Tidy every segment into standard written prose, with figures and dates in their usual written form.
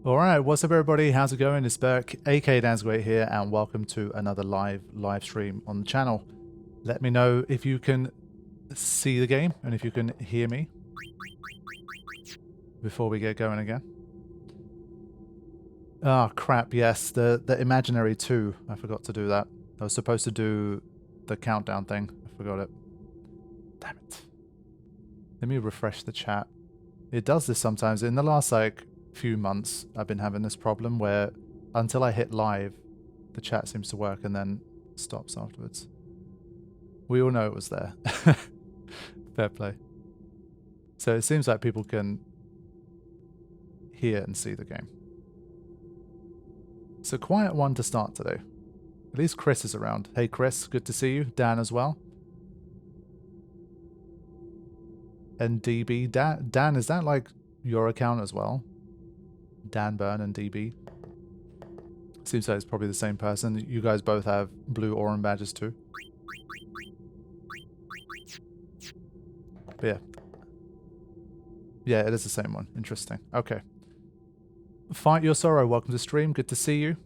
Alright, what's up everybody, how's it going? It's Berk, aka Dansgreat here, and welcome to another live stream on the channel. Let me know if you can see the game and if you can hear me before we get going again. Ah, crap, yes, the imaginary 2. I forgot to do that. I was supposed to do the countdown thing. I forgot it. Damn it. Let me refresh the chat. It does this sometimes. In the last, few months, I've been having this problem where until I hit live, the chat seems to work and then stops afterwards. We all know it was there. Fair play. So it seems like people can hear and see the game. It's a quiet one to start today. At least Chris is around. Hey Chris, good to see you. Dan as well. And DB. Dan, is that like your account as well? Dan Burn and DB. Seems like it's probably the same person. You guys both have blue Aurum badges too. But yeah. Yeah, it is the same one. Interesting. Okay. Fight Your Sorrow, welcome to stream. Good to see you.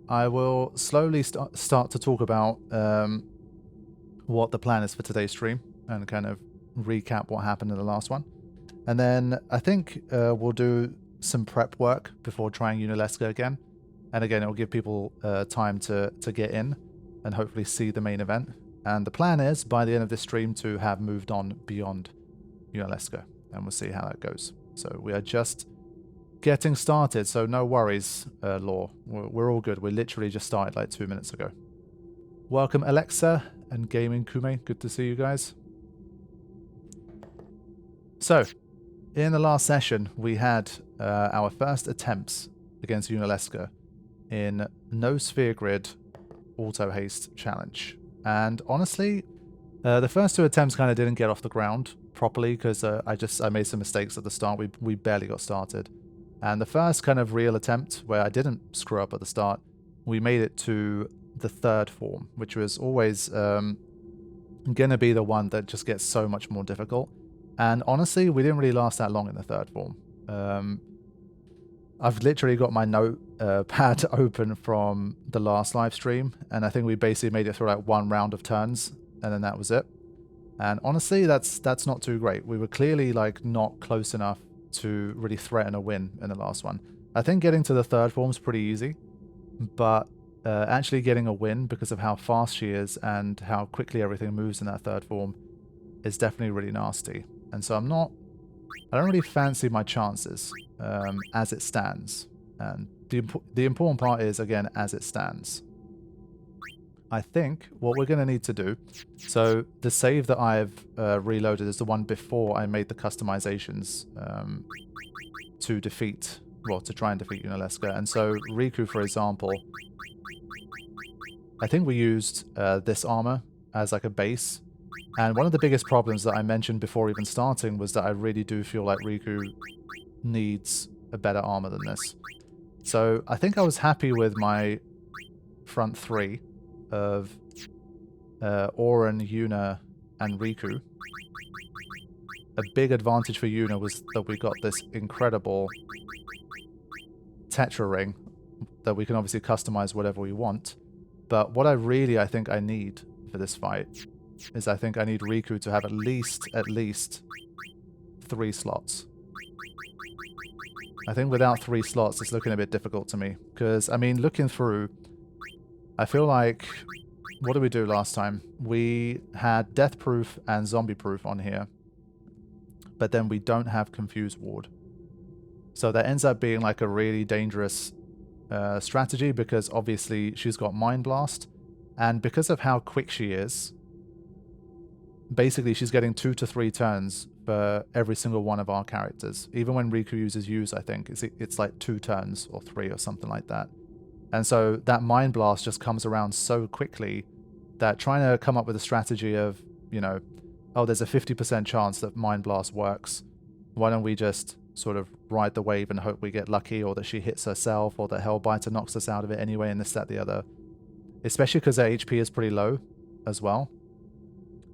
I will slowly start to talk about what the plan is for today's stream and kind of recap what happened in the last one. And then I think we'll do some prep work before trying Yunalesca again. And again, it will give people time to get in and hopefully see the main event. And the plan is, by the end of this stream, to have moved on beyond Yunalesca. And we'll see how that goes. So we are just getting started, so no worries, Law. We're all good. We literally just started like 2 minutes ago. Welcome, Alexa and Gaming Kume. Good to see you guys. So, in the last session, we had our first attempts against Yunalesca in No Sphere Grid Auto-Haste challenge. And honestly, the first 2 attempts kind of didn't get off the ground properly because I made some mistakes at the start. We barely got started. And the first kind of real attempt, where I didn't screw up at the start, we made it to the 3rd form, which was always going to be the one that just gets so much more difficult. And honestly, we didn't really last that long in the 3rd form. I've literally got my notepad open from the last live stream, and I think we basically made it through like 1 round of turns, and then that was it. And honestly, that's not too great. We were clearly like not close enough to really threaten a win in the last one. I think getting to the 3rd form is pretty easy, but actually getting a win because of how fast she is and how quickly everything moves in that 3rd form is definitely really nasty. And so I don't really fancy my chances as it stands. And the important part is, again, as it stands. I think what we're going to need to do, so the save that I've reloaded is the one before I made the customizations to try and defeat Yunalesca. And so Riku, for example, I think we used this armor as like a base. And one of the biggest problems that I mentioned before even starting was that I really do feel like Riku needs a better armor than this. So I think I was happy with my front 3 of Auron, Yuna, and Riku. A big advantage for Yuna was that we got this incredible Tetra ring that we can obviously customize whatever we want. But what I think I need for this fight is I think I need Riku to have at least 3 slots. I think without 3 slots, it's looking a bit difficult to me. Because, I mean, looking through, I feel like, what did we do last time? We had Death Proof and Zombie Proof on here. But then we don't have Confuse Ward. So that ends up being like a really dangerous strategy because obviously she's got Mind Blast. And because of how quick she is, basically she's getting 2 to 3 turns for every single one of our characters. Even when Riku uses Use, I think, it's like 2 turns or 3 or something like that. And so that Mind Blast just comes around so quickly that trying to come up with a strategy of, you know, oh, there's a 50% chance that Mind Blast works. Why don't we just sort of ride the wave and hope we get lucky, or that she hits herself, or that Hellbiter knocks us out of it anyway, and this, that, the other. Especially because their HP is pretty low as well.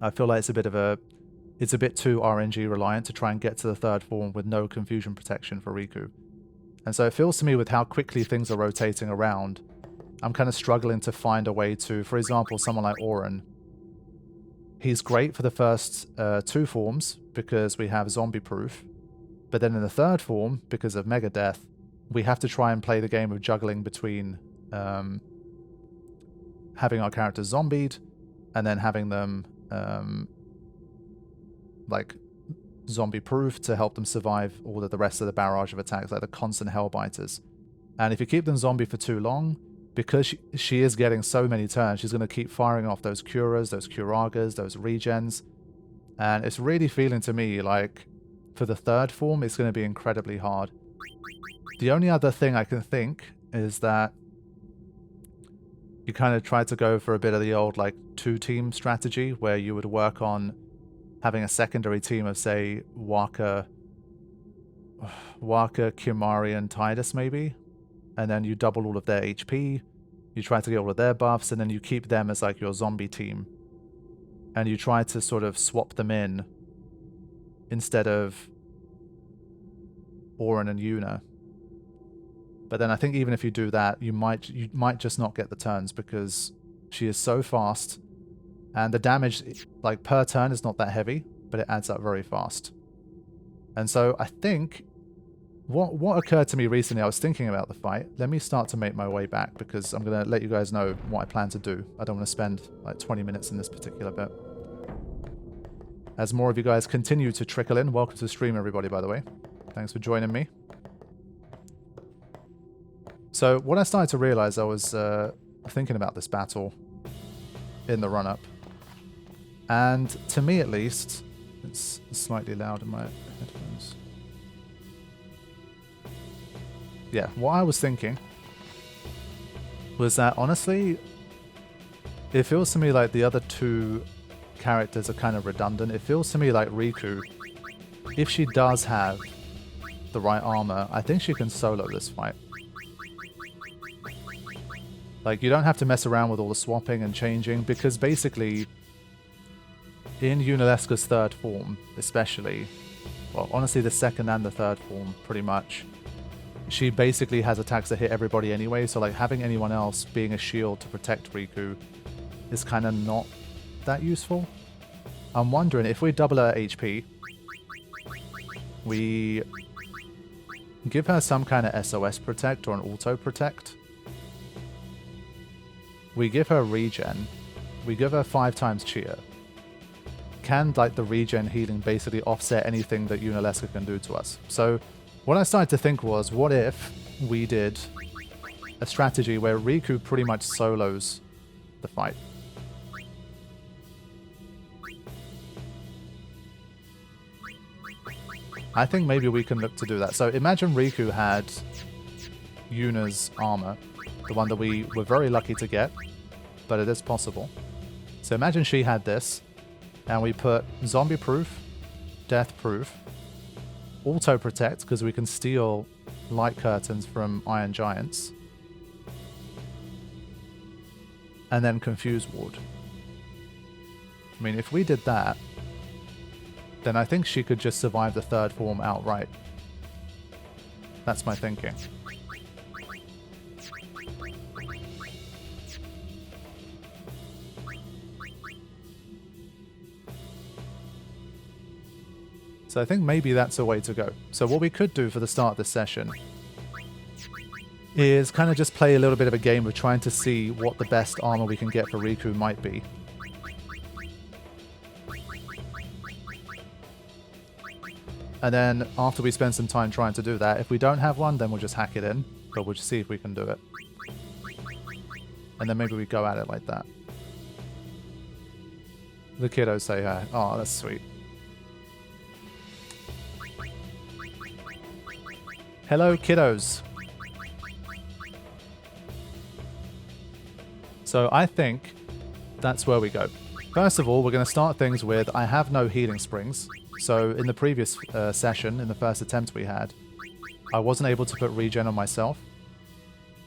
I feel like it's a bit too RNG reliant to try and get to the 3rd form with no confusion protection for Riku. And so it feels to me with how quickly things are rotating around, I'm kind of struggling to find a way to, for example, someone like Auron. He's great for the first 2 forms because we have zombie proof. But then in the 3rd form, because of Mega Death, we have to try and play the game of juggling between having our characters zombied and then having them like zombie proof to help them survive all of the rest of the barrage of attacks, like the constant hellbiters. And if you keep them zombie for too long, because she is getting so many turns, she's going to keep firing off those curas, those curagas, those regens. And it's really feeling to me like for the 3rd form, it's going to be incredibly hard. The only other thing I can think is that you kind of try to go for a bit of the old like 2-team strategy where you would work on having a secondary team of, say, Waka, Kimari, and Tidus maybe. And then you double all of their HP, you try to get all of their buffs, and then you keep them as like your zombie team. And you try to sort of swap them in instead of Auron and Yuna. But then I think even if you do that, you might just not get the turns because she is so fast. And the damage, like, per turn is not that heavy, but it adds up very fast. And so I think what occurred to me recently, I was thinking about the fight. Let me start to make my way back because I'm going to let you guys know what I plan to do. I don't want to spend like 20 minutes in this particular bit. As more of you guys continue to trickle in, welcome to the stream, everybody, by the way. Thanks for joining me. So what I started to realize, I was thinking about this battle in the run-up. And to me, at least, it's slightly loud in my headphones. Yeah, what I was thinking was that, honestly, it feels to me like the other 2 characters are kind of redundant. It feels to me like Riku, if she does have the right armor, I think she can solo this fight. Like, you don't have to mess around with all the swapping and changing, because basically, in Yunalesca's 3rd form, especially, well, honestly, the 2nd and the 3rd form, pretty much, she basically has attacks that hit everybody anyway, so, like, having anyone else being a shield to protect Riku is kind of not that useful. I'm wondering, if we double her HP, we give her some kind of SOS protect or an auto protect. We give her regen. We give her 5 times cheer. Can, like, the regen healing basically offset anything that Yunalesca can do to us? So what I started to think was, what if we did a strategy where Riku pretty much solos the fight? I think maybe we can look to do that. So imagine Riku had Yuna's armor, the one that we were very lucky to get, but it is possible. So imagine she had this, and we put zombie proof, death proof, auto protect, because we can steal light curtains from Iron Giants, and then confuse ward. I mean, if we did that, then I think she could just survive the 3rd form outright. That's my thinking. So I think maybe that's a way to go. So what we could do for the start of this session is kind of just play a little bit of a game of trying to see what the best armor we can get for Riku might be. And then after we spend some time trying to do that, if we don't have one, then we'll just hack it in, but we'll just see if we can do it. And then maybe we go at it like that. The kiddos say hi. Oh, that's sweet. Hello, kiddos. So I think that's where we go. First of all, we're going to start things with, I have no healing springs. So in the previous session, in the first attempt we had, I wasn't able to put regen on myself.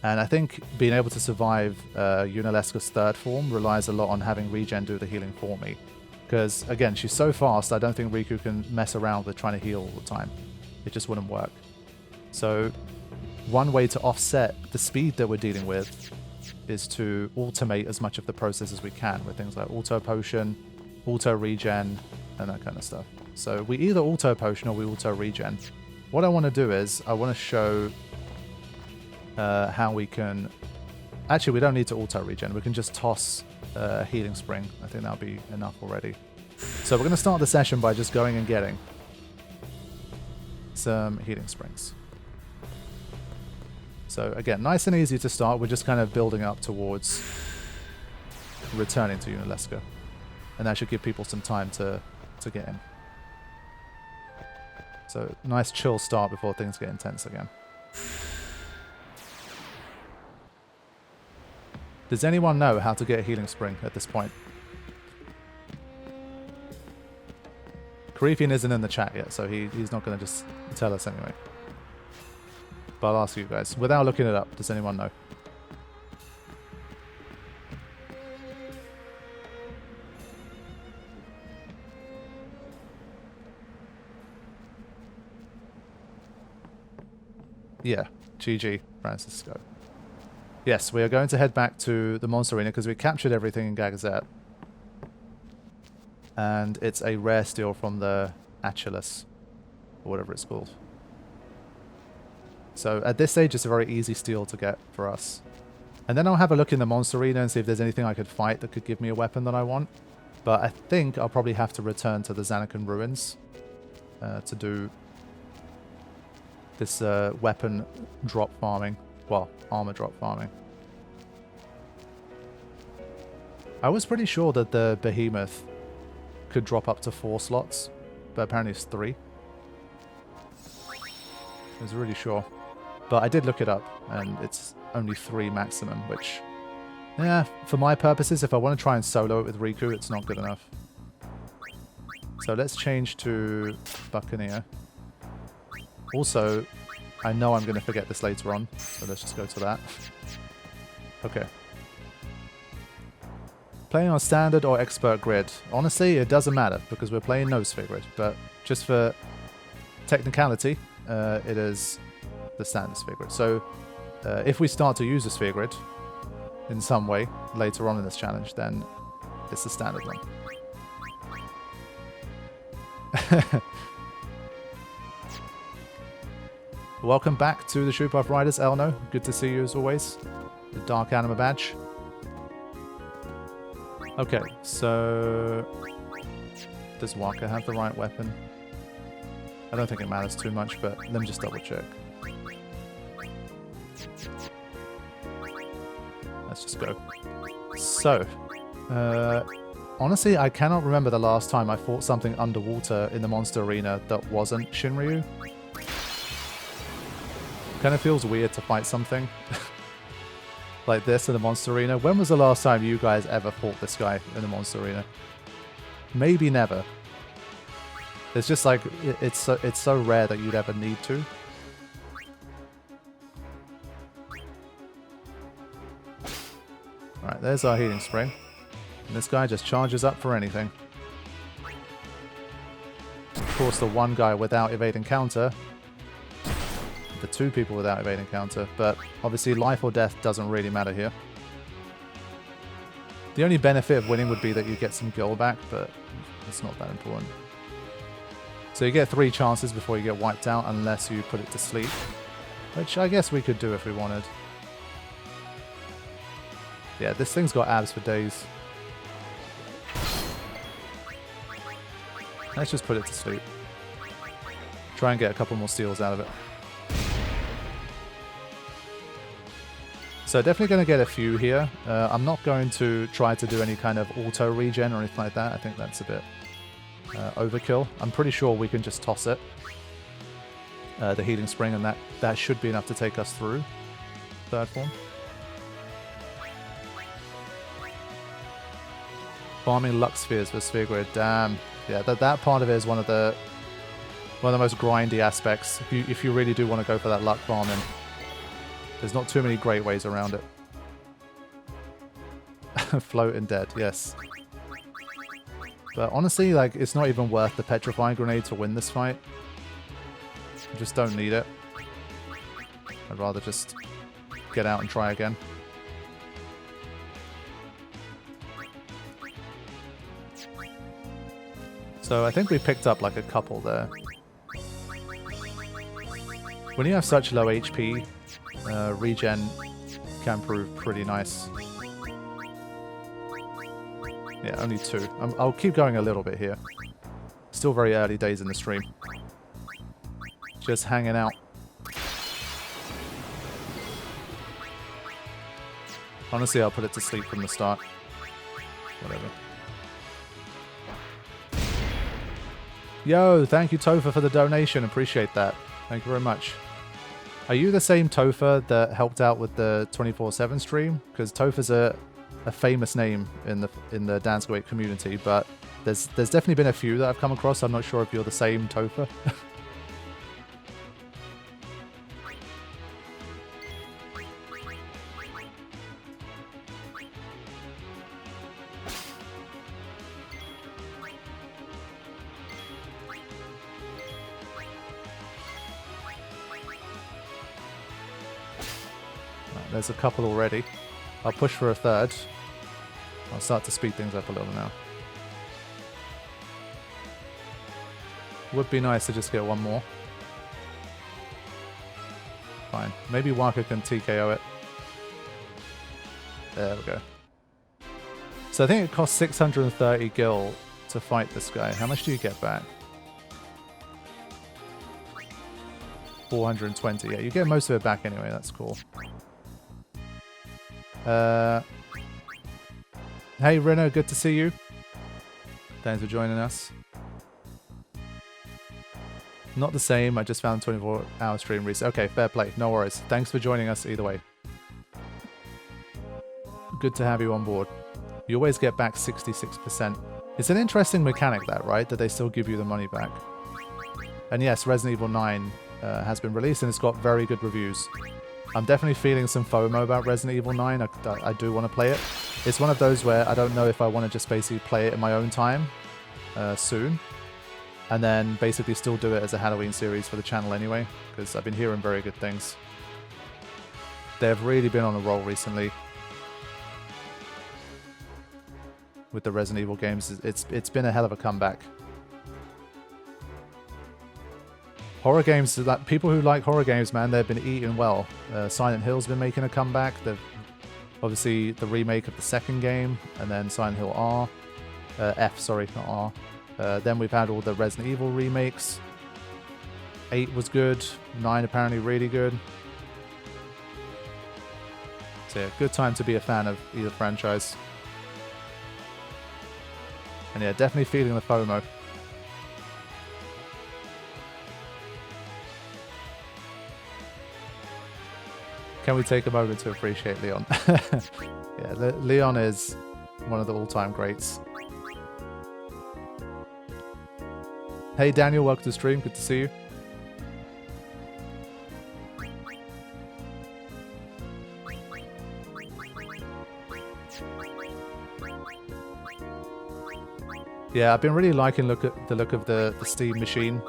And I think being able to survive Yunalesca's 3rd form relies a lot on having regen do the healing for me. Because, again, she's so fast, I don't think Riku can mess around with trying to heal all the time. It just wouldn't work. So one way to offset the speed that we're dealing with is to automate as much of the process as we can with things like auto potion, auto regen, and that kind of stuff. So we either auto potion or we auto regen. What I want to do is I want to show how we can... Actually, we don't need to auto regen. We can just toss a healing spring. I think that'll be enough already. So we're going to start the session by just going and getting some healing springs. So again, nice and easy to start. We're just kind of building up towards returning to Yunalesca. And that should give people some time to get in. So nice chill start before things get intense again. Does anyone know how to get a healing spring at this point? Carithian isn't in the chat yet, so he's not going to just tell us anyway. But I'll ask you guys. Without looking it up, does anyone know? Yeah, GG, Francisco. Yes, we are going to head back to the Monster Arena because we captured everything in Gagazet. And it's a rare steal from the Achilles, or whatever it's called. So at this stage, it's a very easy steal to get for us. And then I'll have a look in the Monster Arena and see if there's anything I could fight that could give me a weapon that I want. But I think I'll probably have to return to the Zanarkand ruins to do this weapon drop farming. Well, armor drop farming. I was pretty sure that the Behemoth could drop up to 4 slots, but apparently it's 3. I was really sure. But I did look it up, and it's only 3 maximum, which, yeah, for my purposes, if I want to try and solo it with Riku, it's not good enough. So let's change to Buccaneer. Also, I know I'm going to forget this later on, so let's just go to that. Okay. Playing on standard or expert grid? Honestly, it doesn't matter, because we're playing no sphere grid, but just for technicality, it is the standard sphere grid. So if we start to use a sphere grid in some way later on in this challenge, then it's the standard one. Welcome back to the Shootpath Riders, Elno. Good to see you as always. The Dark Anima badge. Okay, so does Waka have the right weapon? I don't think it matters too much, but let me just double check. Let's just go. So, honestly, I cannot remember the last time I fought something underwater in the Monster Arena that wasn't Shinryu. Kind of feels weird to fight something like this in the Monster Arena. When was the last time you guys ever fought this guy in the Monster Arena? Maybe never. It's just like, it's so rare that you'd ever need to. Alright, there's our healing spring. And this guy just charges up for anything. Of course, the one guy without evading counter. The 2 people without evading counter, but obviously life or death doesn't really matter here. The only benefit of winning would be that you get some gil back, but it's not that important. So you get 3 chances before you get wiped out, unless you put it to sleep, which I guess we could do if we wanted. Yeah, this thing's got abs for days. Let's just put it to sleep. Try and get a couple more steals out of it. So definitely going to get a few here. I'm not going to try to do any kind of auto regen or anything like that. I think that's a bit overkill. I'm pretty sure we can just toss it. The healing spring, and that should be enough to take us through third form. Farming luck spheres for sphere grid. Damn. Yeah, that part of it is one of the most grindy aspects. If you really do want to go for that luck farming. There's not too many great ways around it. Float and dead, yes. But honestly, like, it's not even worth the petrifying grenade to win this fight. You just don't need it. I'd rather just get out and try again. So I think we picked up like a couple there. When you have such low HP, regen can prove pretty nice. Yeah, only 2. I'll keep going a little bit here. Still very early days in the stream. Just hanging out. Honestly, I'll put it to sleep from the start. Whatever. Yo, thank you Topher for the donation. Appreciate that. Thank you very much. Are you the same Topher that helped out with the 24/7 stream? Because Topher's a famous name in the Danske 8 community, but there's definitely been a few that I've come across. I'm not sure if you're the same Topher. There's a couple already. I'll push for a third. I'll start to speed things up a little now. Would be nice to just get one more. Fine. Maybe Waka can TKO it. There we go. So I think it costs 630 gil to fight this guy. How much do you get back? 420. Yeah, you get most of it back anyway. That's cool. Hey Rinna, good to see you. Thanks for joining us. Not the same, I just found 24-hour stream recently. Okay, fair play, no worries. Thanks for joining us either way. Good to have you on board. You always get back 66%. It's an interesting mechanic that, right? That they still give you the money back. And yes, Resident Evil 9 has been released and it's got very good reviews. I'm definitely feeling some FOMO about Resident Evil 9. I do want to play it. It's one of those where I don't know if I want to just basically play it in my own time soon. And then basically still do it as a Halloween series for the channel anyway. Because I've been hearing very good things. They've really been on a roll recently. With the Resident Evil games. It's been a hell of a comeback. Horror games, like people who like horror games, man, they've been eating well. Silent Hill's been making a comeback. They've obviously the remake of the second game, and then Silent Hill R, F, sorry, not R. Then we've had all the Resident Evil remakes. 8 was good. 9 apparently really good. So yeah, good time to be a fan of either franchise. And yeah, definitely feeling the FOMO. Can we take a moment to appreciate Leon? Yeah, Leon is one of the all-time greats. Hey Daniel, welcome to the stream. Good to see you. Yeah, I've been really liking the look of the Steam machine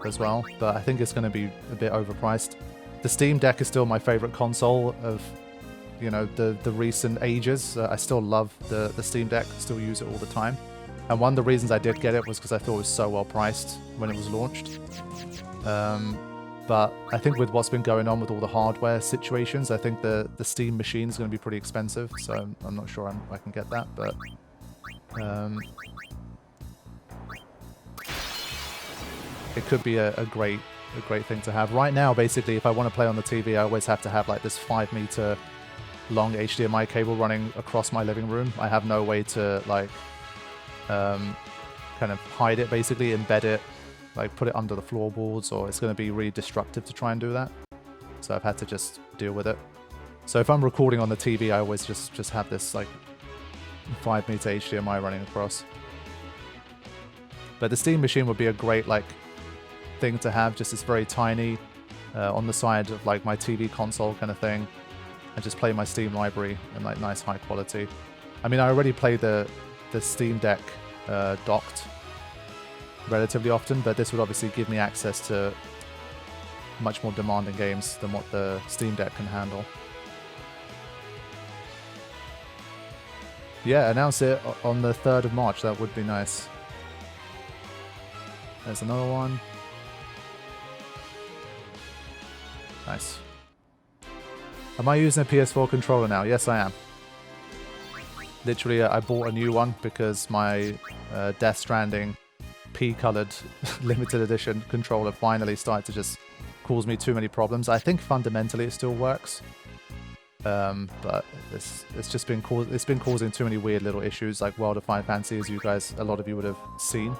as well, but I think it's going to be a bit overpriced. The Steam Deck is still my favorite console of, you know, the recent ages. I still love the Steam Deck, still use it all the time. And one of the reasons I did get it was because I thought it was so well priced when it was launched. But I think with what's been going on with all the hardware situations, I think the Steam machine is going to be pretty expensive. So I'm not sure I can get that, but it could be a great thing to have. Right now, basically, if I want to play on the TV, I always have to have like this 5-meter long HDMI cable running across my living room. I have no way to like kind of hide it, basically embed it, like put it under the floorboards, or it's going to be really destructive to try and do that. So I've had to just deal with it. So if I'm recording on the TV, I always just have this like 5-meter HDMI running across. But the Steam machine would be a great like thing to have, just this very tiny on the side of like my TV console kind of thing, and just play my Steam library in like nice high quality. I mean, I already play the Steam Deck docked relatively often, but this would obviously give me access to much more demanding games than what the Steam Deck can handle. Yeah, announce it on the 3rd of March. That would be nice. There's another one. Nice. Am I using a PS4 controller now? Yes, I am. Literally, I bought a new one because my Death Stranding P-colored limited edition controller finally started to just cause me too many problems. I think fundamentally it still works. But it's just been causing too many weird little issues, like World of Final Fantasy, as a lot of you would have seen.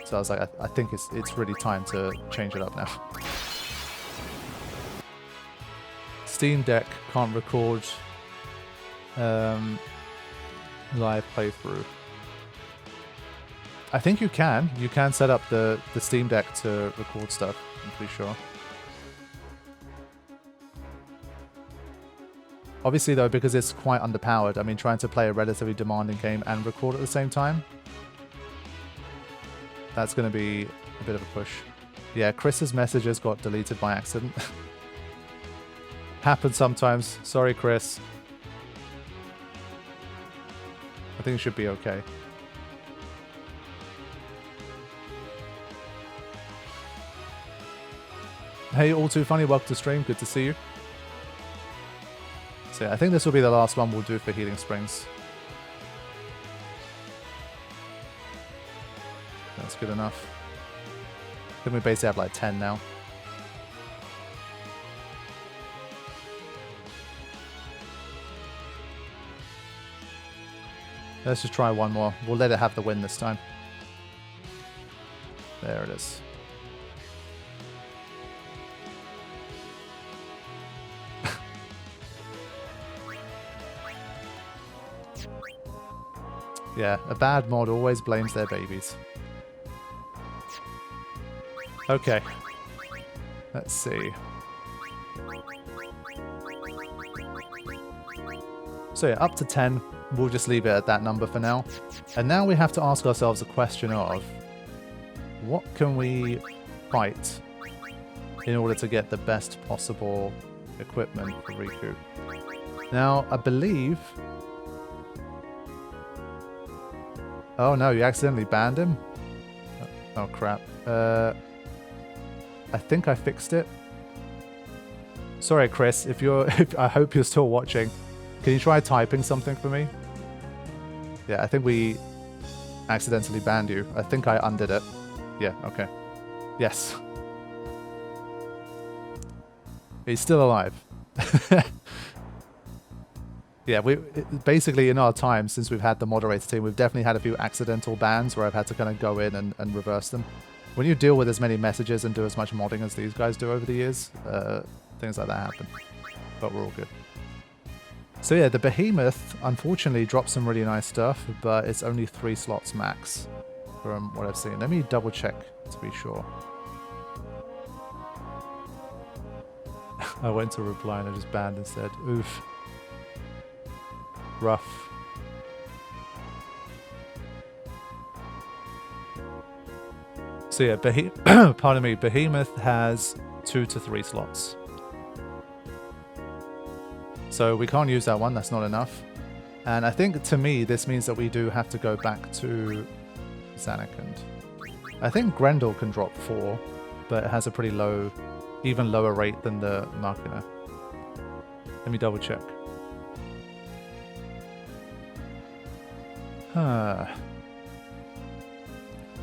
So I was like, I think it's really time to change it up now. Steam Deck can't record live playthrough. I think you can. You can set up the Steam Deck to record stuff, I'm pretty sure. Obviously, though, because it's quite underpowered, I mean, trying to play a relatively demanding game and record at the same time, that's going to be a bit of a push. Yeah, Chris's messages got deleted by accident. Happens sometimes. Sorry, Chris. I think it should be okay. Hey, all too funny. Welcome to stream. Good to see you. So yeah, I think this will be the last one we'll do for Healing Springs. That's good enough. I think we basically have like 10 now. Let's just try one more. We'll let it have the win this time. There it is. Yeah, a bad mod always blames their babies. Okay. Let's see. So yeah, up to 10. We'll just leave it at that number for now. And now we have to ask ourselves a question of, what can we fight in order to get the best possible equipment for Riku? Now, I believe... Oh no, you accidentally banned him? Oh crap. I think I fixed it. Sorry, Chris, I hope you're still watching. Can you try typing something for me? Yeah, I think we accidentally banned you. I think I undid it. Yeah, okay. Yes. He's still alive. Yeah, basically in our time since we've had the moderator team, we've definitely had a few accidental bans where I've had to kind of go in and reverse them. When you deal with as many messages and do as much modding as these guys do over the years, things like that happen. But we're all good. So yeah, the Behemoth unfortunately drops some really nice stuff, but it's only 3 slots max from what I've seen. Let me double check to be sure. I went to reply and I just banned instead. Oof. Rough. So yeah, pardon me, Behemoth has 2 to 3 slots. So we can't use that one, that's not enough. And I think, to me, this means that we do have to go back to Zanarkand. I think Grendel can drop 4, but it has a pretty low, even lower rate than the Machina. Let me double check.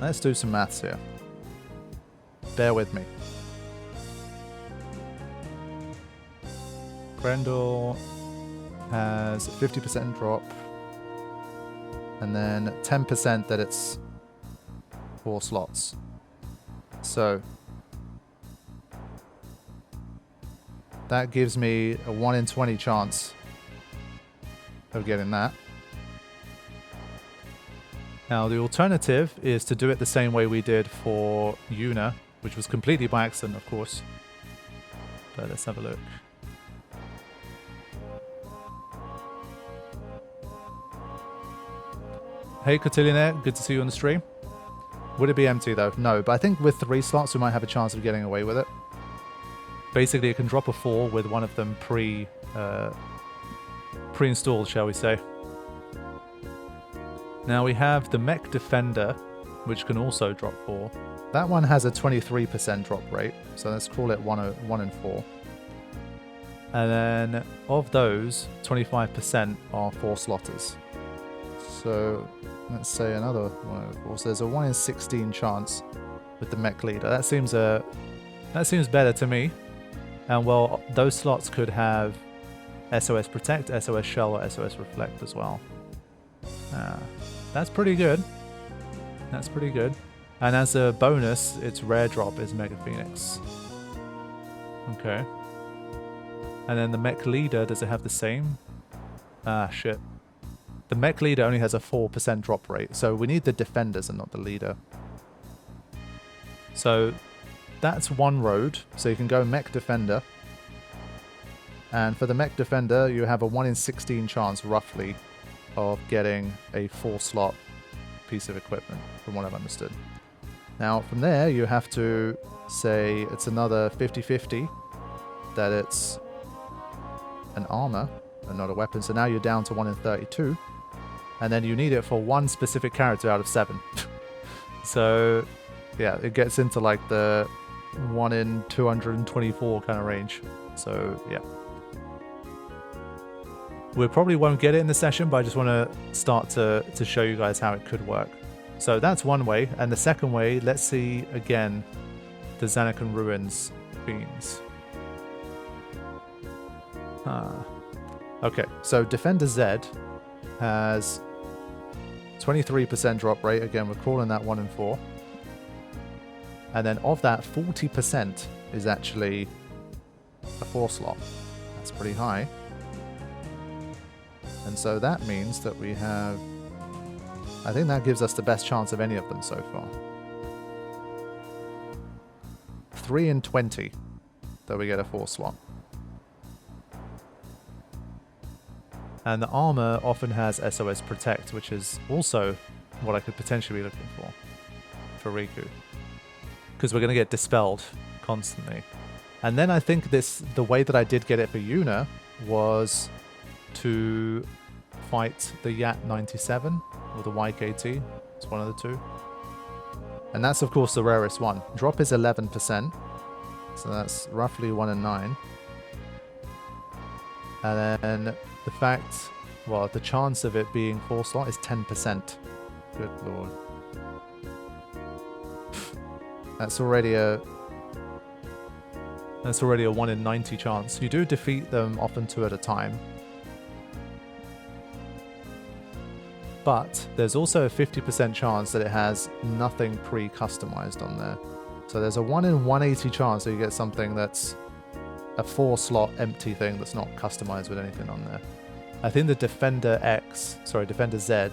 Let's do some maths here. Bear with me. Grendel has 50% drop, and then 10% that it's 4 slots. So that gives me a 1 in 20 chance of getting that. Now, the alternative is to do it the same way we did for Yuna, which was completely by accident, of course. But let's have a look. Hey, Cotillionaire, good to see you on the stream. Would it be empty, though? No, but I think with 3 slots, we might have a chance of getting away with it. Basically, it can drop a 4 with one of them pre-installed, shall we say. Now we have the Mech Defender, which can also drop 4. That one has a 23% drop rate, so let's call it 1 and 4. And then of those, 25% are 4 slotters. So let's say another 1 and 4. So there's a 1 in 16 chance with the Mech Leader. That seems better to me. And well, those slots could have SOS Protect, SOS Shell, or SOS Reflect as well. That's pretty good. That's pretty good. And as a bonus, its rare drop is Mega Phoenix. Okay. And then the Mech Leader, does it have the same? Ah, shit. The Mech Leader only has a 4% drop rate, so we need the Defenders and not the Leader. So that's one road, so you can go Mech Defender. And for the Mech Defender, you have a 1 in 16 chance, roughly, of getting a 4-slot piece of equipment, from what I've understood. Now, from there, you have to say it's another 50-50 that it's an armor and not a weapon. So now you're down to 1 in 32. And then you need it for one specific character out of 7. So, yeah, it gets into like the 1 in 224 kind of range. So, yeah. We probably won't get it in the session, but I just want to start to show you guys how it could work. So that's one way. And the second way, let's see again the Zanarkand Ruins Fiends. Okay, so Defender Z has 23% drop rate. Again, we're calling that 1 in 4. And then of that, 40% is actually a 4-slot. That's pretty high. And so that means that we have... I think that gives us the best chance of any of them so far. 3 in 20 that we get a 4-slot. And the armor often has SOS Protect, which is also what I could potentially be looking for Riku. Because we're going to get dispelled constantly. And then I think the way that I did get it for Yuna was to fight the Yat 97 or the YKT. It's one of the two. And that's of course the rarest one. Drop is 11%. So that's roughly 1 in 9. And then the fact, well, the chance of it being 4-slot is 10%. Good lord. That's already a 1 in 90 chance. You do defeat them often 2 at a time. But there's also a 50% chance that it has nothing pre-customized on there. So there's a 1 in 180 chance that you get something that's a 4-slot empty thing that's not customized with anything on there. I think the Defender Z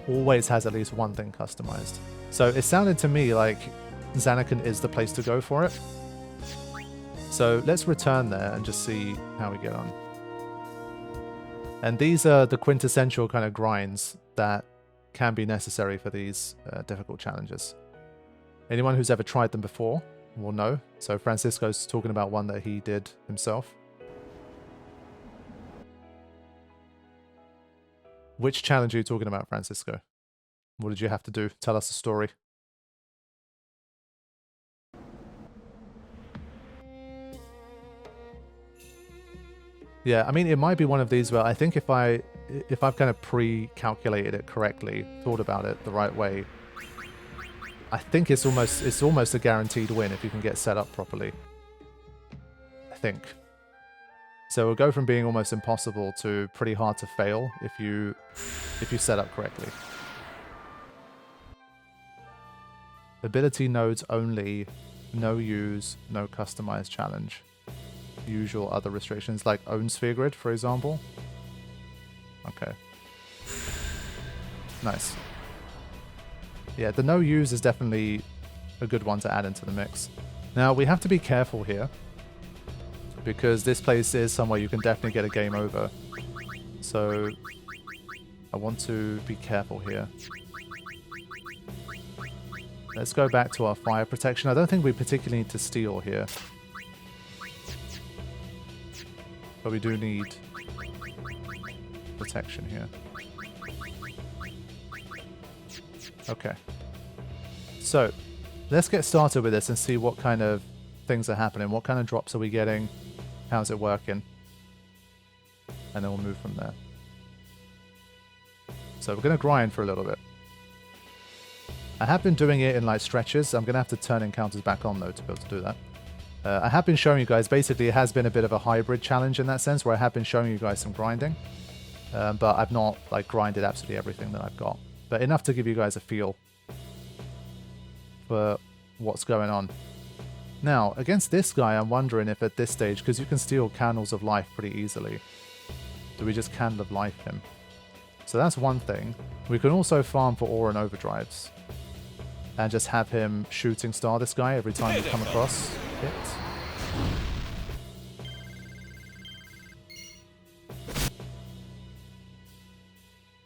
always has at least one thing customized. So it sounded to me like Zanarkand is the place to go for it. So let's return there and just see how we get on. And these are the quintessential kind of grinds that can be necessary for these difficult challenges. Anyone who's ever tried them before will know. So Francisco's talking about one that he did himself. Which challenge are you talking about, Francisco? What did you have to do? Tell us the story. Yeah, I mean, it might be one of these where I think if I've kind of pre-calculated it correctly, thought about it the right way, I think it's almost a guaranteed win if you can get set up properly. I think. So it'll go from being almost impossible to pretty hard to fail if you set up correctly. Ability nodes only, no use, no customized challenge. Usual other restrictions like own sphere grid, for example. Okay. Nice. Yeah, the no use is definitely a good one to add into the mix. Now, we have to be careful here, because this place is somewhere you can definitely get a game over. So, I want to be careful here. Let's go back to our fire protection. I don't think we particularly need to steal here. But we do need protection here. Okay. So, let's get started with this and see what kind of things are happening. What kind of drops are we getting? How's it working? And then we'll move from there. So we're going to grind for a little bit. I have been doing it in like stretches. I'm going to have to turn encounters back on though to be able to do that. I have been showing you guys, basically it has been a bit of a hybrid challenge in that sense, where I have been showing you guys some grinding. But I've not like grinded absolutely everything that I've got. But enough to give you guys a feel for what's going on. Now, against this guy, I'm wondering if at this stage, because you can steal Candles of Life pretty easily, do we just Candle of Life him? So that's one thing. We can also farm for Aura and Overdrives. And just have him shooting star this guy every time you come across it.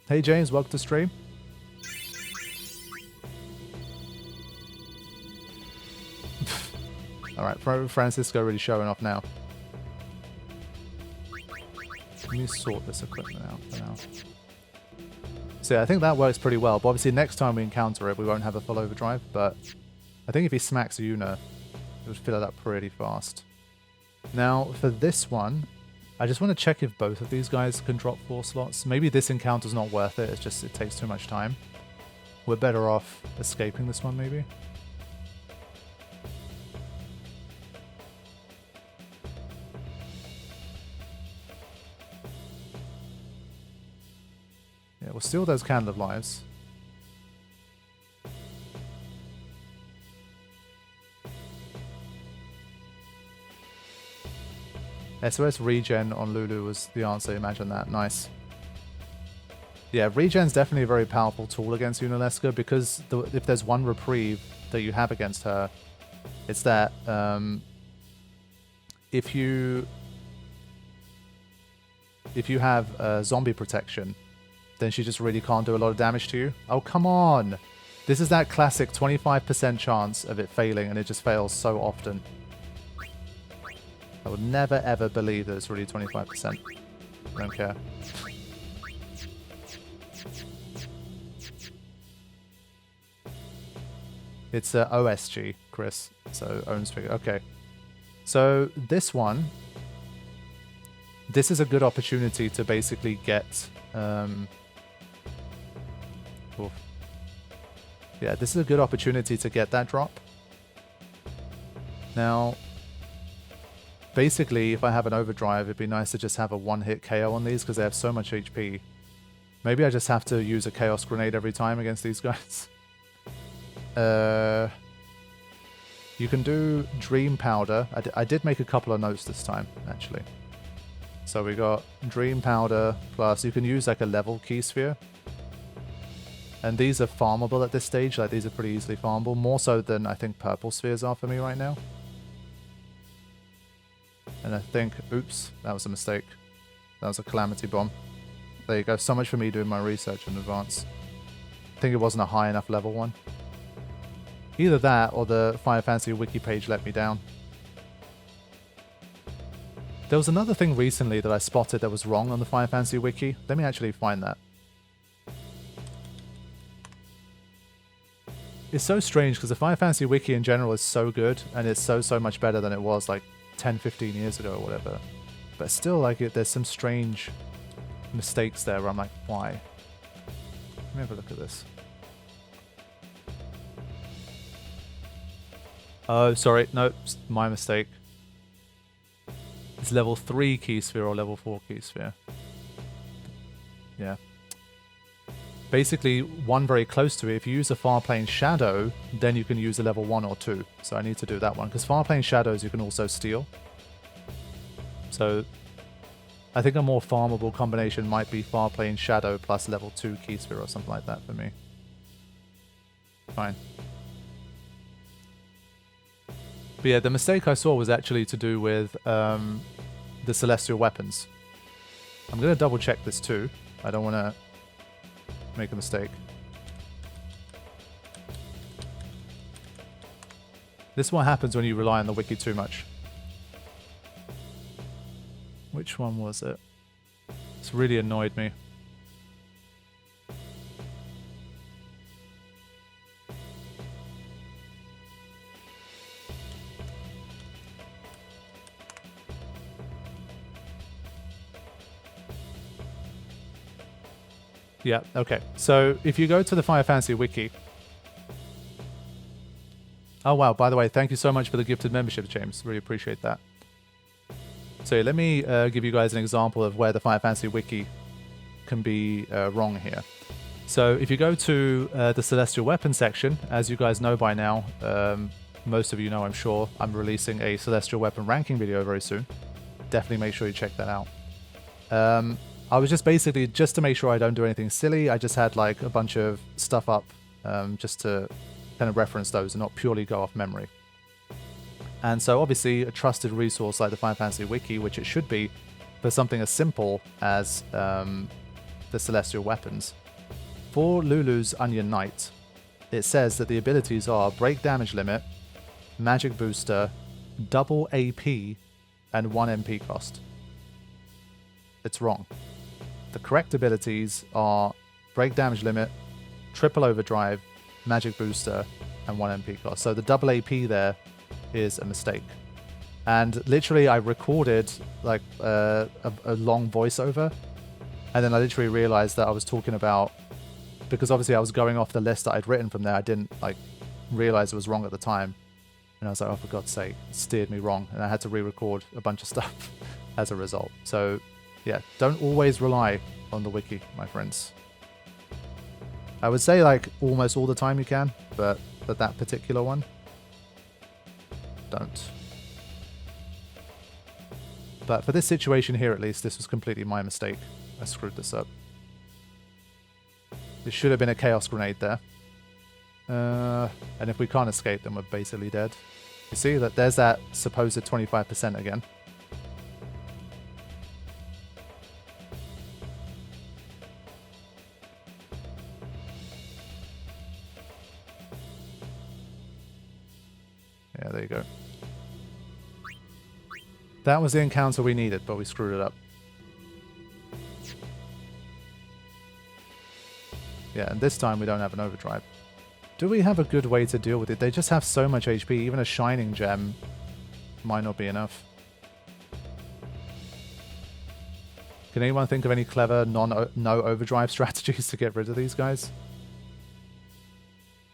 Hey James, welcome to stream. Alright, Francisco really showing off now. Let me sort this equipment out for now. So yeah, I think that works pretty well. But obviously next time we encounter it, we won't have a full overdrive. But I think if he smacks Yuna, it would fill it up pretty fast. Now, for this one, I just want to check if both of these guys can drop 4 slots. Maybe this encounter's not worth it. It's just it takes too much time. We're better off escaping this one, maybe. Yeah, we'll steal those Candle of Lives. SOS regen on Lulu was the answer, imagine that. Nice. Yeah, regen's definitely a very powerful tool against Yunalesca, because if there's one reprieve that you have against her, it's that if you have zombie protection, then she just really can't do a lot of damage to you. Oh, come on! This is that classic 25% chance of it failing, and it just fails so often. I would never ever believe that it's really 25%. I don't care. It's OSG, Chris. So, owns figure. Okay. So, this one. This is a good opportunity to basically get... yeah, this is a good opportunity to get that drop. Now... basically, if I have an overdrive, it'd be nice to just have a one-hit KO on these because they have so much HP. Maybe I just have to use a Chaos Grenade every time against these guys. You can do Dream Powder. I did make a couple of notes this time, actually. So we got Dream Powder, plus you can use like a level Key Sphere. And these are farmable at this stage. Like, these are pretty easily farmable. More so than I think Purple Spheres are for me right now. And I think, oops, that was a mistake. That was a Calamity Bomb. There you go, so much for me doing my research in advance. I think it wasn't a high enough level one. Either that, or the Final Fantasy wiki page let me down. There was another thing recently that I spotted that was wrong on the Final Fantasy wiki. Let me actually find that. It's so strange, because the Final Fantasy wiki in general is so good, and it's so much better than it was like 10-15 years ago or whatever, but still, like, there's some strange mistakes there where I'm like, why? Let me have a look at this. Oh, sorry, nope, my mistake. It's level 3 Key Sphere or level 4 Key Sphere. Yeah. Basically, one very close to it, if you use a Farplane Shadow, then you can use a level 1 or 2. So I need to do that one, because Farplane Shadows you can also steal. So I think a more farmable combination might be Farplane Shadow plus level 2 Key Sphere or something like that for me. Fine. But yeah, the mistake I saw was actually to do with the Celestial Weapons. I'm going to double check this too. I don't want to make a mistake. This is what happens when you rely on the wiki too much. Which one was it? It's really annoyed me. Yeah, okay. So if you go to the Final Fantasy wiki... Oh, wow. By the way, thank you so much for the gifted membership, James. Really appreciate that. So let me give you guys an example of where the Final Fantasy wiki can be wrong here. So if you go to the Celestial Weapon section, as you guys know by now, most of you know, I'm sure, I'm releasing a Celestial Weapon ranking video very soon. Definitely make sure you check that out. I was just basically, just to make sure I don't do anything silly, I just had like a bunch of stuff up just to kind of reference those and not purely go off memory. And so obviously a trusted resource like the Final Fantasy wiki, which it should be for something as simple as the Celestial Weapons. For Lulu's Onion Knight, it says that the abilities are Break Damage Limit, Magic Booster, Double AP, and 1 MP cost. It's wrong. The correct abilities are Break Damage Limit, Triple Overdrive, Magic Booster, and 1 MP cost. So the double AP there is a mistake. And literally I recorded like a long voiceover, and then I literally realized that I was talking about, because obviously I was going off the list that I'd written from there, I didn't like realize it was wrong at the time. And I was like, oh, for God's sake, it steered me wrong. And I had to re-record a bunch of stuff as a result. So yeah, don't always rely on the wiki, my friends. I would say like almost all the time you can, but that particular one, don't. But for this situation here, at least, this was completely my mistake. I screwed this up. There should have been a Chaos Grenade there. And if we can't escape, then we're basically dead. You see that there's that supposed 25% again. Yeah, there you go. That was the encounter we needed, but we screwed it up. Yeah, and this time we don't have an overdrive. Do we have a good way to deal with it? They just have so much HP, even a Shining Gem might not be enough. Can anyone think of any clever no overdrive strategies to get rid of these guys?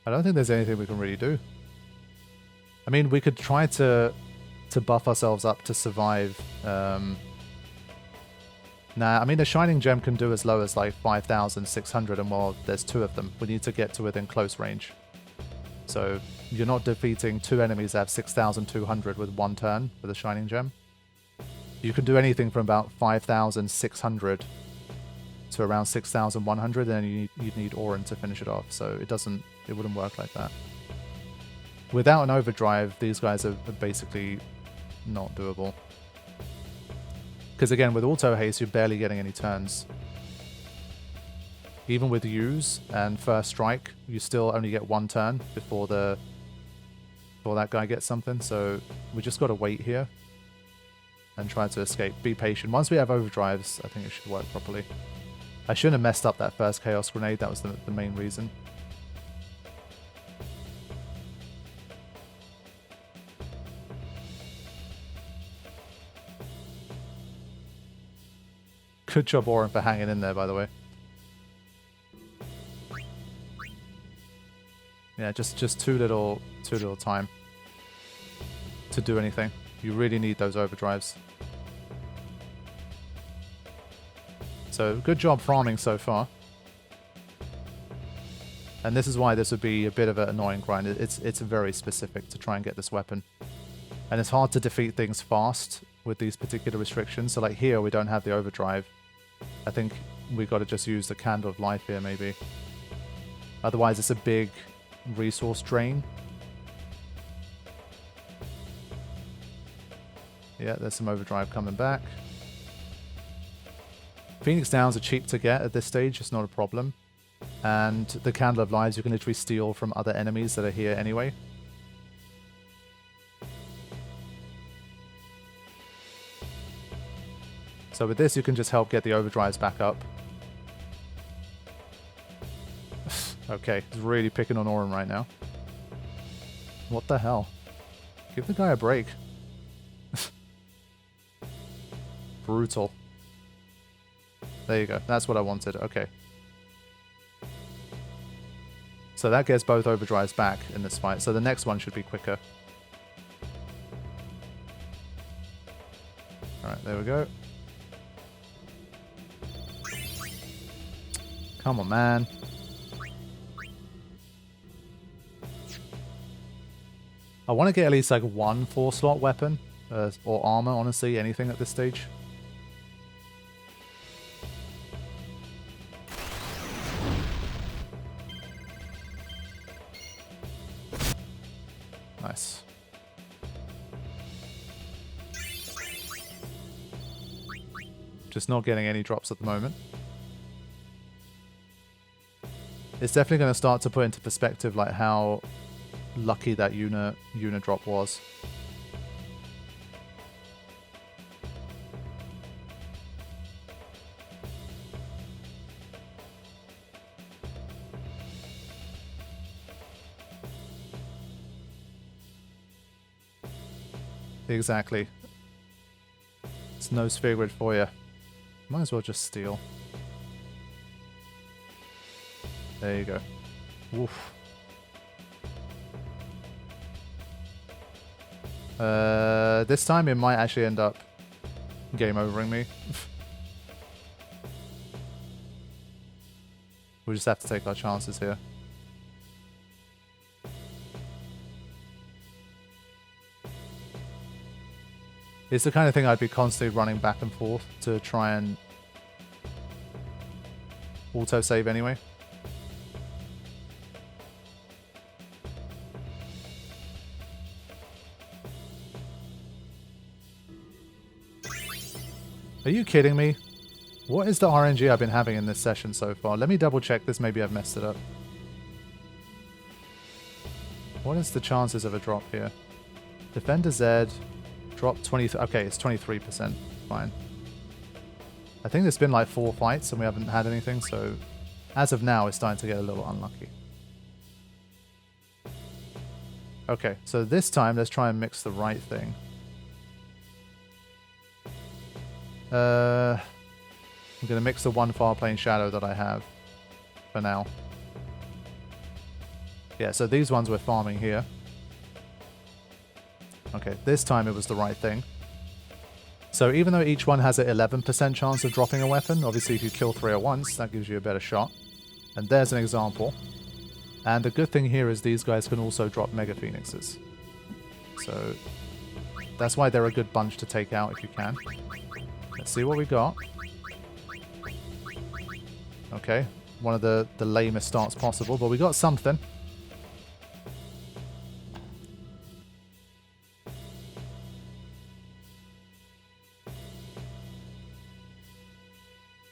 I don't think there's anything we can really do. I mean, we could try to buff ourselves up to survive. Nah, I mean, the Shining Gem can do as low as like 5,600, and well, there's 2 of them. We need to get to within close range. So you're not defeating 2 enemies that have 6,200 with 1 turn with a Shining Gem. You can do anything from about 5,600 to around 6,100, and then you'd need Auron to finish it off. So it wouldn't work like that. Without an overdrive, these guys are basically not doable. Because again, with Auto-Haste, you're barely getting any turns. Even with use and first strike, you still only get 1 turn before that guy gets something. So we just got to wait here and try to escape. Be patient. Once we have overdrives, I think it should work properly. I shouldn't have messed up that first Chaos Grenade. That was the main reason. Good job, Auron, for hanging in there, by the way. Yeah, just too little time to do anything. You really need those overdrives. So, good job farming so far. And this is why this would be a bit of an annoying grind. It's very specific to try and get this weapon. And it's hard to defeat things fast with these particular restrictions. So like here, we don't have the overdrive. I think we got to just use the Candle of Life here, maybe. Otherwise, it's a big resource drain. Yeah, there's some overdrive coming back. Phoenix Downs are cheap to get at this stage. It's not a problem. And the Candle of Lives, you can literally steal from other enemies that are here anyway. So with this, you can just help get the overdrives back up. Okay, he's really picking on Aurum right now. What the hell? Give the guy a break. Brutal. There you go. That's what I wanted. Okay. So that gets both overdrives back in this fight. So the next one should be quicker. Alright, there we go. Come on, man. I want to get at least like one 4-slot weapon. Or armor, honestly. Anything at this stage. Nice. Just not getting any drops at the moment. It's definitely going to start to put into perspective like how lucky that Yuna drop was. Exactly. It's no sphere grid for you. Might as well just steal. There you go. Woof. This time it might actually end up game overing me. We just have to take our chances here. It's the kind of thing I'd be constantly running back and forth to try and auto-save anyway. Are you kidding me? What is the RNG I've been having in this session so far? Let me double check this, maybe I've messed it up. What is the chances of a drop here? Defender Z... Drop 20... Okay, it's 23%. Fine. I think there's been like 4 fights and we haven't had anything, so... As of now, it's starting to get a little unlucky. Okay, so this time, let's try and mix the right thing. I'm going to mix the one far plane shadow that I have. For now. Yeah, so these ones we're farming here. Okay, this time it was the right thing. So even though each one has an 11% chance of dropping a weapon, obviously if you kill 3 at once, that gives you a better shot. And there's an example. And the good thing here is these guys can also drop Mega Phoenixes. So that's why they're a good bunch to take out if you can. Let's see what we got. Okay, one of the lamest starts possible, but we got something.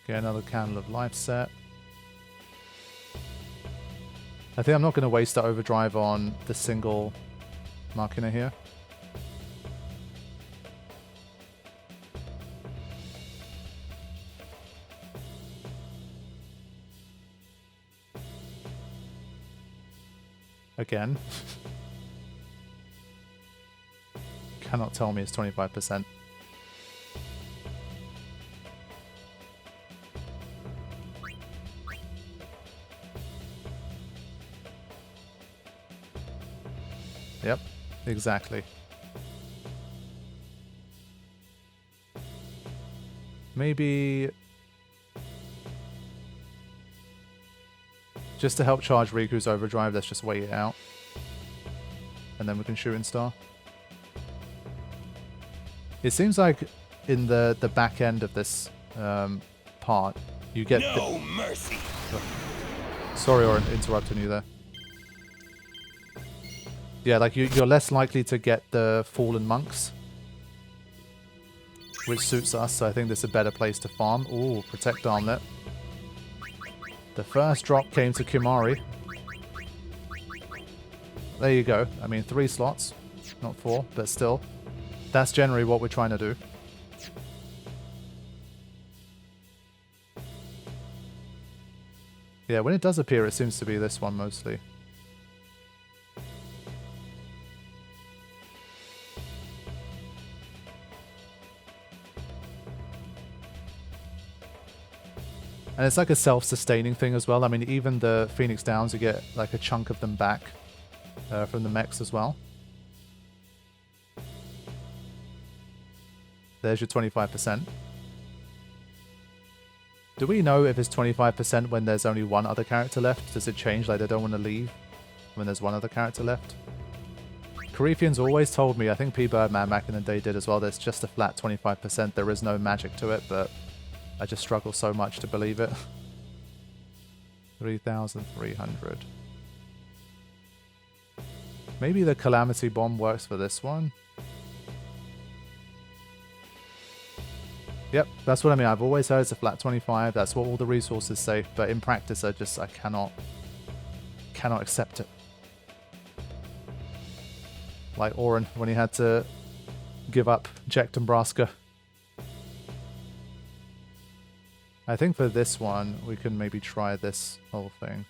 Okay, another Candle of Life set. I think I'm not going to waste the overdrive on the single Machina here. Again. Cannot tell me it's 25%. Yep, exactly. Maybe... just to help charge Riku's overdrive, let's just wait it out. And then we can Shooting Star. It seems like in the back end of this part, you get... No mercy! Oh. Sorry for interrupting you there. Yeah, like you're less likely to get the Fallen Monks, which suits us, so I think this is a better place to farm. Ooh, Protect Armlet. The first drop came to Kimari. There you go. I mean, 3 slots, not 4, but still. That's generally what we're trying to do. Yeah, when it does appear, it seems to be this one mostly. And it's like a self-sustaining thing as well. I mean, even the Phoenix Downs, you get like a chunk of them back from the mechs as well. There's your 25%. Do we know if it's 25% when there's only one other character left? Does it change? Like they don't want to leave when there's one other character left? Carithian's always told me, I think P. Birdman back in the day did as well, there's just a flat 25%. There is no magic to it, but I just struggle so much to believe it. 3,300. Maybe the Calamity Bomb works for this one. Yep, that's what I mean. I've always heard it's a flat 25. That's what all the resources say. But in practice, I cannot accept it. Like Oren when he had to give up Jack Dombraska. I think for this one, we can maybe try this whole thing.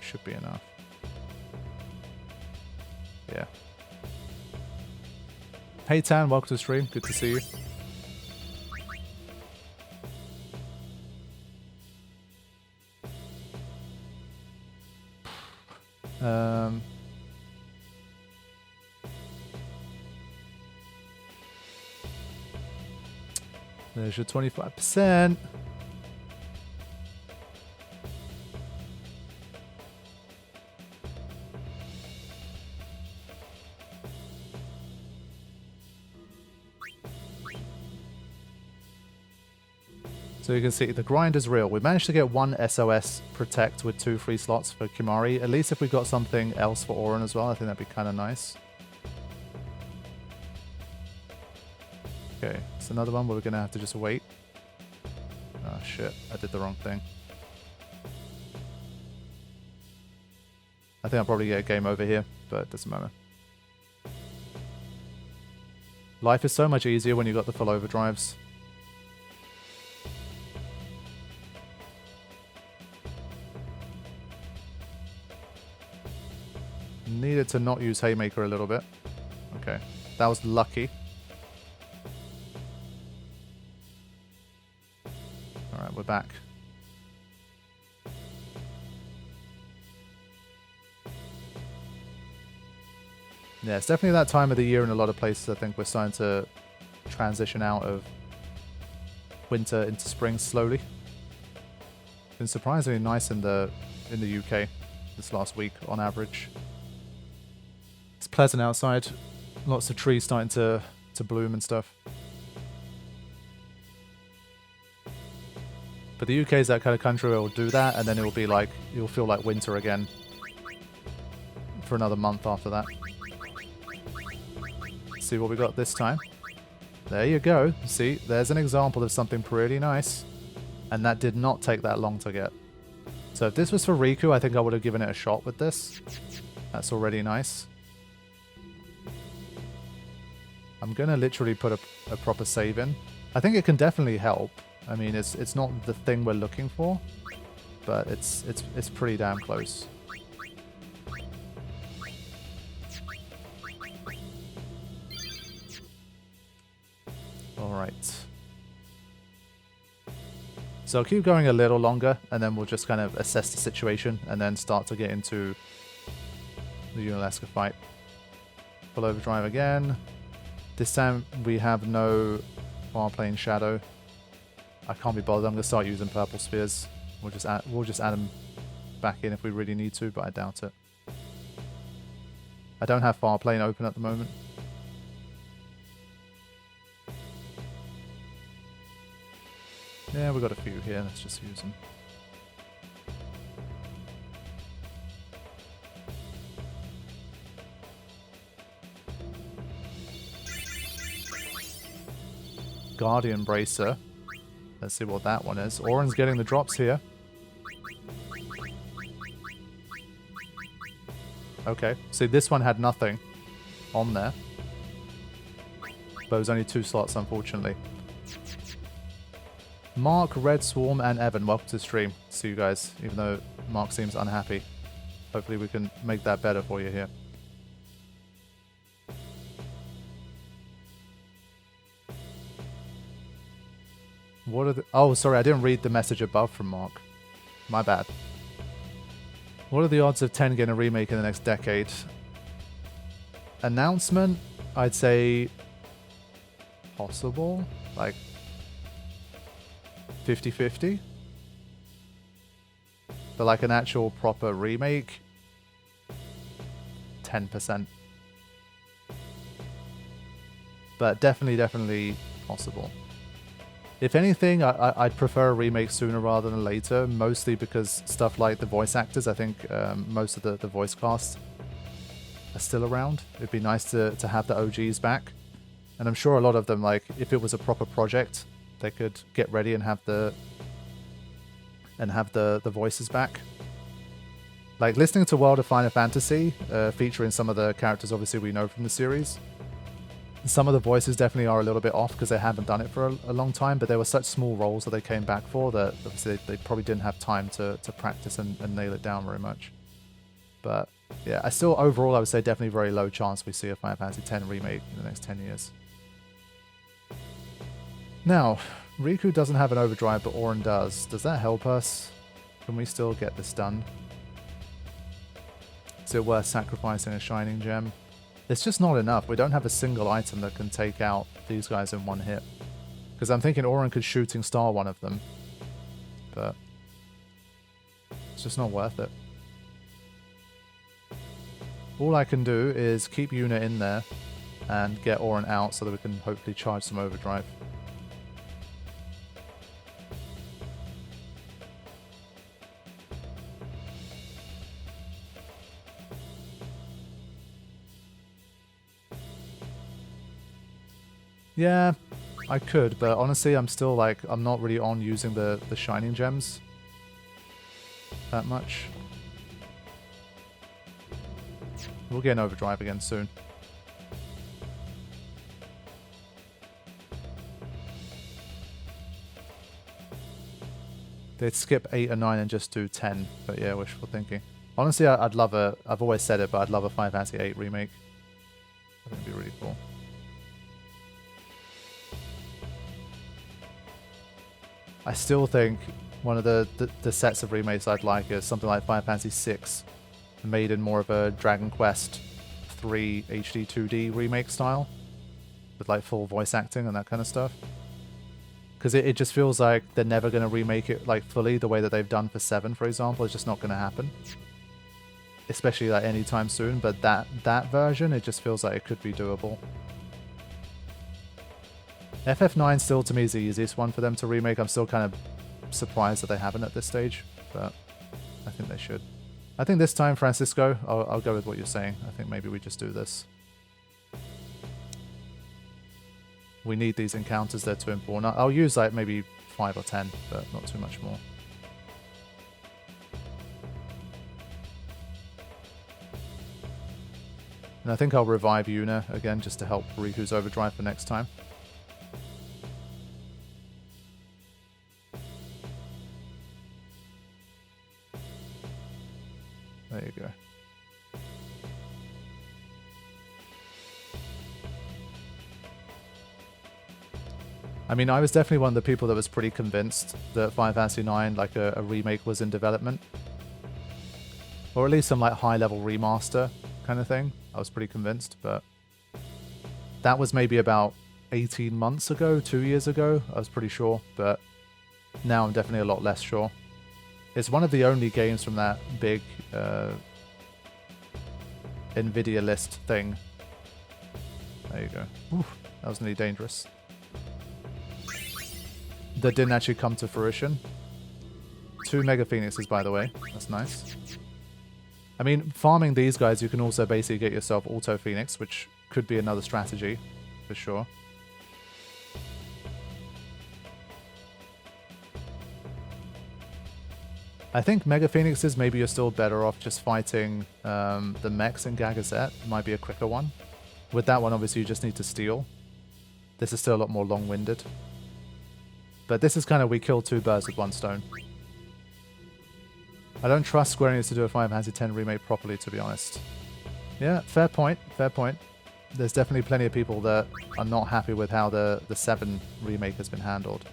Should be enough. Yeah. Hey Tan, welcome to the stream. Good to see you. There's your 25%. So you can see the grind is real. We managed to get one SOS Protect with 2 free slots for Kimari. At least if we got something else for Oren as well, I think that'd be kind of nice. Okay, it's another one where we're going to have to just wait. Oh shit, I did the wrong thing. I think I'll probably get a game over here, but it doesn't matter. Life is so much easier when you've got the full overdrives. Needed to not use Haymaker a little bit. Okay, that was lucky. Alright, we're back. Yeah, it's definitely that time of the year in a lot of places. I think we're starting to transition out of winter into spring slowly. Been surprisingly nice in the UK this last week on average. It's pleasant outside. Lots of trees starting to bloom and stuff. But the UK is that kind of country where it will do that, and then it will be like, you'll feel like winter again for another month after that. Let's see what we got this time. There you go. See, there's an example of something pretty nice. And that did not take that long to get. So if this was for Riku, I think I would have given it a shot with this. That's already nice. I'm going to literally put a proper save in. I think it can definitely help. I mean, it's not the thing we're looking for, but it's pretty damn close. All right. So I'll keep going a little longer, and then we'll just kind of assess the situation, and then start to get into the Yunalesca fight. Full overdrive again. This time we have no far plane shadow. I can't be bothered. I'm going to start using purple spheres. We'll just add them back in if we really need to, but I doubt it. I don't have far plane open at the moment. Yeah, we've got a few here. Let's just use them. Guardian Bracer. Let's see what that one is. Oren's getting the drops here. Okay, see this one had nothing on there. But it was only 2 slots, unfortunately. Mark, Red Swarm, and Evan, welcome to the stream. See you guys, even though Mark seems unhappy. Hopefully we can make that better for you here. What are the... Oh, sorry, I didn't read the message above from Mark. My bad. What are the odds of 10 getting a remake in the next decade? Announcement, I'd say possible. Like 50-50. But like an actual proper remake, 10%. But definitely possible. If anything, I'd prefer a remake sooner rather than later, mostly because stuff like the voice actors, I think most of the voice casts are still around. It'd be nice to have the OGs back. And I'm sure a lot of them, like, if it was a proper project, they could get ready and have the voices back. Like, listening to World of Final Fantasy, featuring some of the characters obviously we know from the series, some of the voices definitely are a little bit off because they haven't done it for a long time, but there were such small roles that they came back for that obviously they probably didn't have time to practice and nail it down very much. But yeah, I still, overall, I would say definitely very low chance we see a Final Fantasy X remake in the next 10 years. Now, Riku doesn't have an overdrive, but Auron does. Does that help us? Can we still get this done? Is it worth sacrificing a Shining Gem? It's just not enough. We don't have a single item that can take out these guys in one hit. Because I'm thinking Auron could Shooting Star one of them. But it's just not worth it. All I can do is keep Yuna in there and get Auron out so that we can hopefully charge some overdrive. Yeah, I could, but honestly, I'm still like, I'm not really on using the Shining Gems that much. We'll get an overdrive again soon. They'd skip 8 or 9 and just do 10, but yeah, wishful thinking. Honestly, I'd love a, I've always said it, but I'd love a Final Fantasy VIII remake. I think it'd be really cool. I still think one of the sets of remakes I'd like is something like Final Fantasy VI, made in more of a Dragon Quest 3 HD 2D remake style, with like full voice acting and that kind of stuff. Because it just feels like they're never going to remake it like fully the way that they've done for 7, for example. It's just not going to happen, especially like anytime soon. But that version, it just feels like it could be doable. FF9 still, to me, is the easiest one for them to remake. I'm still kind of surprised that they haven't at this stage, but I think they should. I think this time, Francisco, I'll go with what you're saying. I think maybe we just do this. We need these encounters, they're too important. I'll use like maybe 5 or 10, but not too much more. And I think I'll revive Yuna again just to help Riku's overdrive for next time. There you go. I mean, I was definitely one of the people that was pretty convinced that Final Fantasy IX, like a remake, was in development. Or at least some like high-level remaster kind of thing. I was pretty convinced, but that was maybe about 18 months ago, 2 years ago. I was pretty sure, but now I'm definitely a lot less sure. It's one of the only games from that big Nvidia list thing. There you go. Oof, that was nearly dangerous. That didn't actually come to fruition. 2 Mega Phoenixes, by the way. That's nice. I mean, farming these guys, you can also basically get yourself Auto Phoenix, which could be another strategy, for sure. I think Mega Phoenixes, maybe you're still better off just fighting the mechs in Gagazette. Might be a quicker one. With that one, obviously, you just need to steal. This is still a lot more long-winded. But this is kind of we kill two birds with one stone. I don't trust Square Enix to do a Final Fantasy X remake properly, to be honest. Yeah, fair point, fair point. There's definitely plenty of people that are not happy with how the 7 remake has been handled.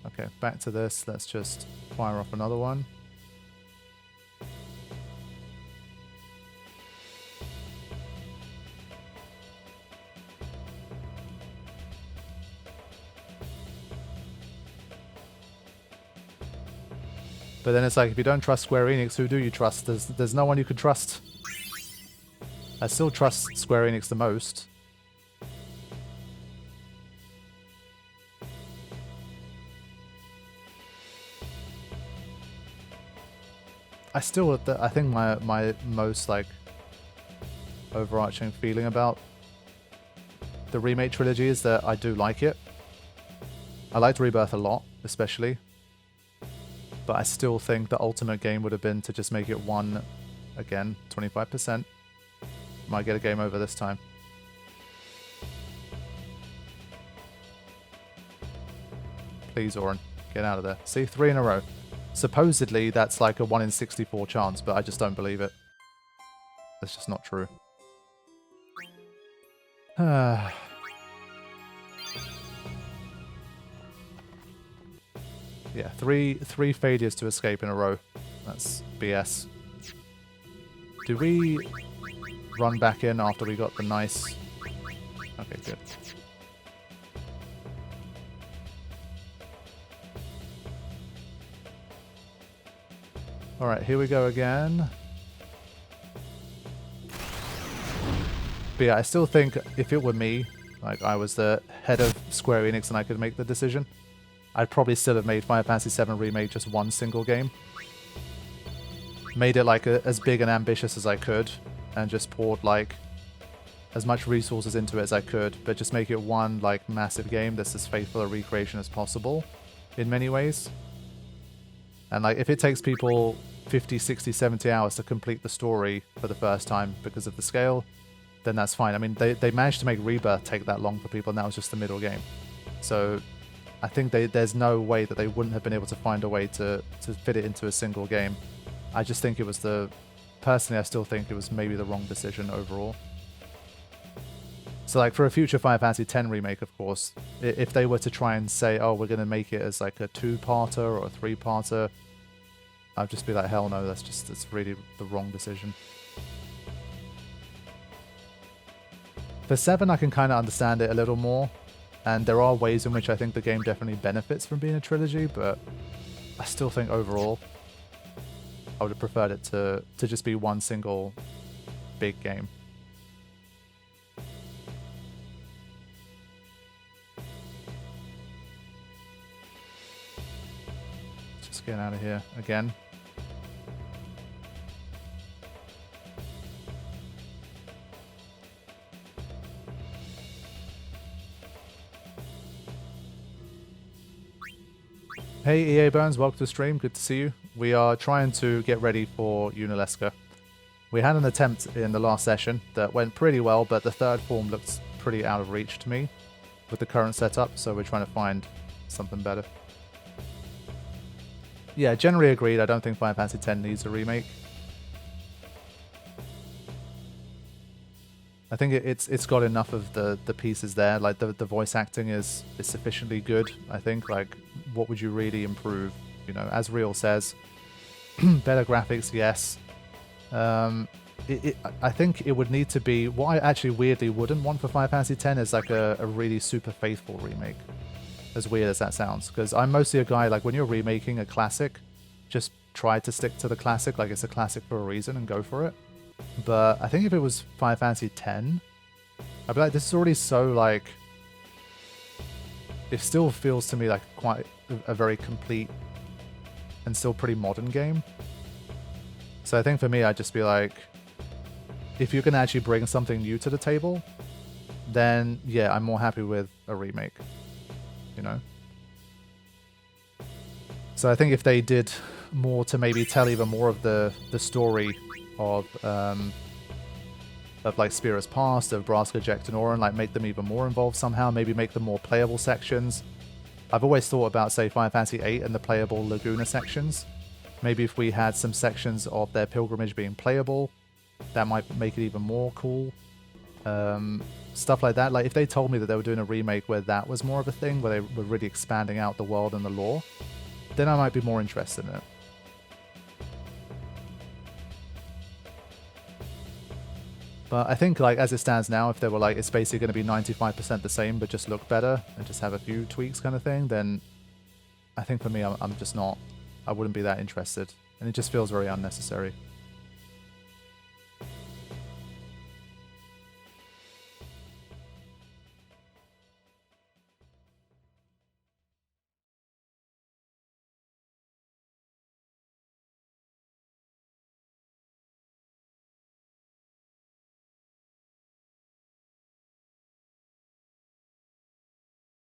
Okay, back to this. Let's just fire off another one. But then it's like, if you don't trust Square Enix, who do you trust? There's no one you could trust. I still trust Square Enix the most. I think my most like overarching feeling about the remake trilogy is that I do like it. I liked Rebirth a lot, especially. But I still think the ultimate game would have been to just make it one, again, 25%. Might get a game over this time. Please, Oren, get out of there. See, 3 in a row. Supposedly, that's like a 1 in 64 chance, but I just don't believe it. That's just not true. Yeah, three failures to escape in a row. That's BS. Do we run back in after we got the nice... Okay, good. Alright, here we go again. But yeah, I still think if it were me, like I was the head of Square Enix and I could make the decision, I'd probably still have made Final Fantasy VII Remake just one single game. Made it like as big and ambitious as I could, and just poured like as much resources into it as I could, but just make it one like massive game that's as faithful a recreation as possible in many ways. And like if it takes people 50, 60, 70 hours to complete the story for the first time because of the scale, then that's fine. I mean, they managed to make Rebirth take that long for people, and that was just the middle game. So I think there's no way that they wouldn't have been able to find a way to fit it into a single game. I just think it was personally, I still think it was maybe the wrong decision overall. So like for a future Final Fantasy X remake, of course, if they were to try and say, oh, we're going to make it as like a 2-parter or a 3-parter, I'd just be like, hell no, that's really the wrong decision. For 7, I can kind of understand it a little more. And there are ways in which I think the game definitely benefits from being a trilogy, but I still think overall I would have preferred it to just be one single big game. Just get out of here again. Hey EA Burns, welcome to the stream, good to see you. We are trying to get ready for Yunalesca. We had an attempt in the last session that went pretty well, but the third form looks pretty out of reach to me with the current setup, so we're trying to find something better. Yeah, generally agreed, I don't think Final Fantasy X needs a remake. I think it's got enough of the pieces there, like the voice acting is sufficiently good, I think. Like, what would you really improve? You know, as Real says, better graphics, yes. I think it would need to be, what I actually weirdly wouldn't want for Final Fantasy X is like a really super faithful remake. As weird as that sounds, because I'm mostly a guy, like when you're remaking a classic, just try to stick to the classic, like it's a classic for a reason and go for it. But I think if it was Final Fantasy X, I'd be like, this is already so like, it still feels to me like quite a very complete and still pretty modern game. So I think for me, I'd just be like, if you can actually bring something new to the table, then yeah, I'm more happy with a remake, you know? So I think if they did more to maybe tell even more of the story of like Spira's Past, of Braska Jektanor, and like make them even more involved somehow. Maybe make them more playable sections. I've always thought about, say, Final Fantasy VIII and the playable Laguna sections. Maybe if we had some sections of their pilgrimage being playable, that might make it even more cool. Stuff like that. Like if they told me that they were doing a remake where that was more of a thing, where they were really expanding out the world and the lore, then I might be more interested in it. But I think, like, as it stands now, if they were like, it's basically going to be 95% the same, but just look better and just have a few tweaks kind of thing, then I think for me, I'm just not, I wouldn't be that interested. And it just feels very unnecessary.